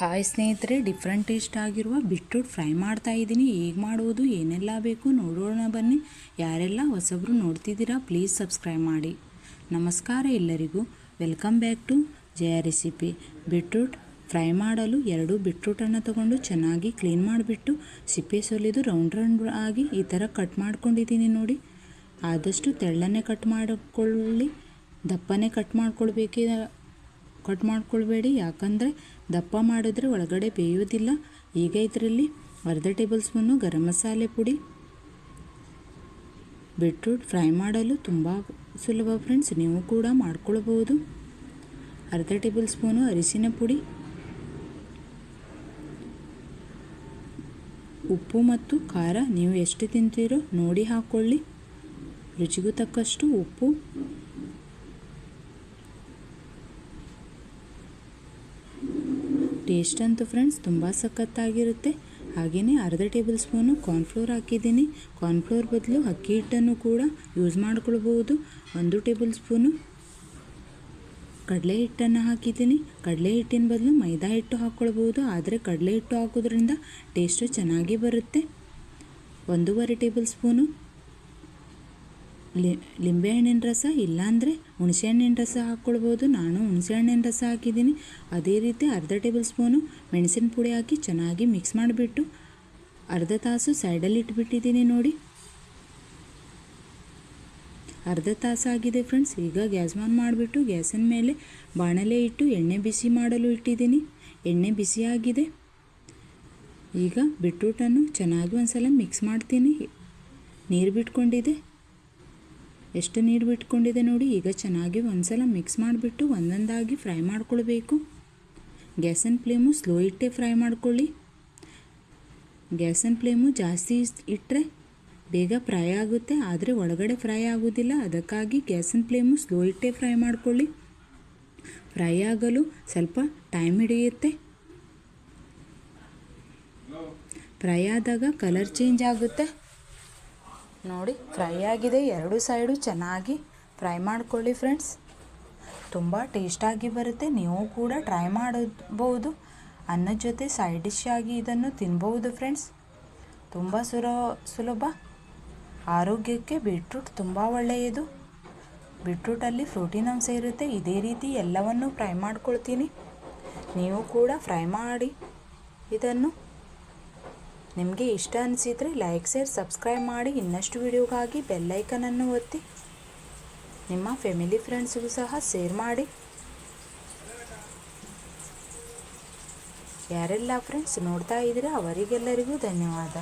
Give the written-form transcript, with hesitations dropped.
Hi ಸ್ನೇಹಿತರೆ, different taste ಆಗಿರುವ beetroot fry ಮಾಡ್ತಾ ಇದ್ದೀನಿ. ಹೇಗೆ ಮಾಡುವುದು, ಏನೆಲ್ಲ ಬೇಕು ನೋಡೋಣ ಬನ್ನಿ. ಯಾರೆಲ್ಲ ಹೊಸಬ್ರು ನೋಡ್ತಿದ್ದೀರಾ ಪ್ಲೀಸ್ ಸಬ್ಸ್ಕ್ರೈಬ್ ಮಾಡಿ. ನಮಸ್ಕಾರ ಎಲ್ಲರಿಗೂ, welcome back to Jaya recipe. Beetroot fry ಮಾಡಲು 2 ಬೀಟ್ರೂಟನ್ನು ತಗೊಂಡು ಚೆನ್ನಾಗಿ ಕ್ಲೀನ್ ಮಾಡಿಬಿಟ್ಟು ಸಿಪ್ಪೆ ಸುಲಿದು ರೌಂಡ್ ಆಗಿ ಈ ಥರ ಕಟ್ ಮಾಡ್ಕೊಂಡಿದ್ದೀನಿ ನೋಡಿ. ಆದಷ್ಟು ತೆಳ್ಳನೆ ಕಟ್ ಮಾಡಿಕೊಳ್ಳಿ, ದಪ್ಪನೆ ಕಟ್ ಮಾಡ್ಕೊಳ್ಬೇಡಿ, ಯಾಕಂದರೆ ದಪ್ಪ ಮಾಡಿದ್ರೆ ಒಳಗಡೆ ಬೇಯೋದಿಲ್ಲ. ಈಗ ಇದರಲ್ಲಿ ಅರ್ಧ ಟೇಬಲ್ ಸ್ಪೂನು ಗರಂ ಮಸಾಲೆ ಪುಡಿ. ಬೀಟ್ರೂಟ್ ಫ್ರೈ ಮಾಡಲು ತುಂಬ ಸುಲಭ ಫ್ರೆಂಡ್ಸ್, ನೀವು ಕೂಡ ಮಾಡ್ಕೊಳ್ಬೋದು. ಅರ್ಧ ಟೇಬಲ್ ಸ್ಪೂನು ಅರಿಶಿನ ಪುಡಿ, ಉಪ್ಪು ಮತ್ತು ಖಾರ ನೀವು ಎಷ್ಟು ತಿಂತೀರೋ ನೋಡಿ ಹಾಕ್ಕೊಳ್ಳಿ. ರುಚಿಗೂ ತಕ್ಕಷ್ಟು ಉಪ್ಪು, ಟೇಸ್ಟ್ ಅಂತೂ ಫ್ರೆಂಡ್ಸ್ ತುಂಬ ಸಖತ್ತಾಗಿರುತ್ತೆ. ಹಾಗೆಯೇ ಅರ್ಧ ಟೇಬಲ್ ಸ್ಪೂನು ಕಾರ್ನ್ಫ್ಲೋರ್ ಹಾಕಿದ್ದೀನಿ. ಕಾರ್ನ್ಫ್ಲೋರ್ ಬದಲು ಅಕ್ಕಿ ಹಿಟ್ಟನ್ನು ಕೂಡ ಯೂಸ್ ಮಾಡ್ಕೊಳ್ಬೋದು. 1 ಟೇಬಲ್ ಸ್ಪೂನು ಕಡಲೆ ಹಿಟ್ಟನ್ನು ಹಾಕಿದ್ದೀನಿ. ಕಡಲೆ ಹಿಟ್ಟಿನ ಬದಲು ಮೈದಾ ಹಿಟ್ಟು ಹಾಕ್ಕೊಳ್ಬೋದು, ಆದರೆ ಕಡಲೆ ಹಿಟ್ಟು ಹಾಕೋದ್ರಿಂದ ಟೇಸ್ಟು ಚೆನ್ನಾಗಿ ಬರುತ್ತೆ. 1.5 ಟೇಬಲ್ ಸ್ಪೂನು ಲಿಂಬೆಹಣ್ಣಿನ ರಸ, ಇಲ್ಲಾಂದರೆ ಹುಣಸೆಹಣ್ಣಿನ ರಸ ಹಾಕ್ಕೊಳ್ಬೋದು. ನಾನು ಹುಣಸೆಹಣ್ಣಿನ ರಸ ಹಾಕಿದ್ದೀನಿ. ಅದೇ ರೀತಿ ಅರ್ಧ ಟೇಬಲ್ ಸ್ಪೂನು ಮೆಣಸಿನ ಪುಡಿ ಹಾಕಿ ಚೆನ್ನಾಗಿ ಮಿಕ್ಸ್ ಮಾಡಿಬಿಟ್ಟು ಅರ್ಧ ತಾಸು ಸೈಡಲ್ಲಿ ಇಟ್ಬಿಟ್ಟಿದ್ದೀನಿ ನೋಡಿ. ಅರ್ಧ ತಾಸಾಗಿದೆ ಫ್ರೆಂಡ್ಸ್. ಈಗ ಗ್ಯಾಸ್ ಆನ್ ಮಾಡಿಬಿಟ್ಟು ಗ್ಯಾಸಿನ ಮೇಲೆ ಬಾಣಲೆ ಇಟ್ಟು ಎಣ್ಣೆ ಬಿಸಿ ಮಾಡಲು ಇಟ್ಟಿದ್ದೀನಿ. ಎಣ್ಣೆ ಬಿಸಿಯಾಗಿದೆ. ಈಗ ಬೀಟ್ರೂಟನ್ನು ಚೆನ್ನಾಗಿ ಒಂದ್ಸಲ ಮಿಕ್ಸ್ ಮಾಡ್ತೀನಿ. ನೀರು ಬಿಟ್ಕೊಂಡಿದೆ, ಎಷ್ಟು ನೀರು ಬಿಟ್ಕೊಂಡಿದೆ ನೋಡಿ. ಈಗ ಚೆನ್ನಾಗಿ ಒಂದ್ಸಲ ಮಿಕ್ಸ್ ಮಾಡಿಬಿಟ್ಟು ಒಂದೊಂದಾಗಿ ಫ್ರೈ ಮಾಡ್ಕೊಳ್ಬೇಕು. ಗ್ಯಾಸಿನ ಫ್ಲೇಮು ಸ್ಲೋ ಇಟ್ಟೆ ಫ್ರೈ ಮಾಡ್ಕೊಳ್ಳಿ. ಗ್ಯಾಸಿನ ಫ್ಲೇಮು ಜಾಸ್ತಿ ಇಟ್ಟರೆ ಬೇಗ ಫ್ರೈ ಆಗುತ್ತೆ, ಆದರೆ ಒಳಗಡೆ ಫ್ರೈ ಆಗೋದಿಲ್ಲ. ಅದಕ್ಕಾಗಿ ಗ್ಯಾಸಿನ ಫ್ಲೇಮು ಸ್ಲೋ ಇಟ್ಟೆ ಫ್ರೈ ಮಾಡ್ಕೊಳ್ಳಿ. ಫ್ರೈ ಆಗಲು ಸ್ವಲ್ಪ ಟೈಮ್ ಹಿಡಿಯುತ್ತೆ. ಫ್ರೈ ಆದಾಗ ಕಲರ್ ಚೇಂಜ್ ಆಗುತ್ತೆ ನೋಡಿ. ಫ್ರೈ ಆಗಿದೆ, 2 ಸೈಡು ಚೆನ್ನಾಗಿ ಫ್ರೈ ಮಾಡ್ಕೊಳ್ಳಿ ಫ್ರೆಂಡ್ಸ್. ತುಂಬ ಟೇಸ್ಟಾಗಿ ಬರುತ್ತೆ. ನೀವು ಕೂಡ ಟ್ರೈ ಮಾಡಬಹುದು. ಅನ್ನದ ಜೊತೆ ಸೈಡ್ ಡಿಶ್ ಆಗಿ ಇದನ್ನು ತಿನ್ಬಹುದು ಫ್ರೆಂಡ್ಸ್. ತುಂಬ ಸುಲಭ. ಆರೋಗ್ಯಕ್ಕೆ ಬೀಟ್ರೂಟ್ ತುಂಬ ಒಳ್ಳೆಯದು. ಬೀಟ್ರೂಟಲ್ಲಿ ಪ್ರೋಟೀನ್ ಅಂಶ ಇರುತ್ತೆ. ಇದೇ ರೀತಿ ಎಲ್ಲವನ್ನು ಫ್ರೈ ಮಾಡ್ಕೊಳ್ತೀನಿ. ನೀವು ಕೂಡ ಫ್ರೈ ಮಾಡಿ ಇದನ್ನು. ನಿಮಗೆ ಇಷ್ಟ ಅನಿಸಿದರೆ ಲೈಕ್, ಶೇರ್, ಸಬ್ಸ್ಕ್ರೈಬ್ ಮಾಡಿ. ಇನ್ನಷ್ಟು ವಿಡಿಯೋಗಾಗಿ ಬೆಲ್ಲೈಕನನ್ನು ಒತ್ತಿ ನಿಮ್ಮ ಫ್ಯಾಮಿಲಿ ಫ್ರೆಂಡ್ಸ್ಗೂ ಸಹ ಶೇರ್ ಮಾಡಿ. ಯಾರೆಲ್ಲ ಫ್ರೆಂಡ್ಸ್ ನೋಡ್ತಾ ಇದ್ದೀರಾ ಅವರಿಗೆಲ್ಲರಿಗೂ ಧನ್ಯವಾದ.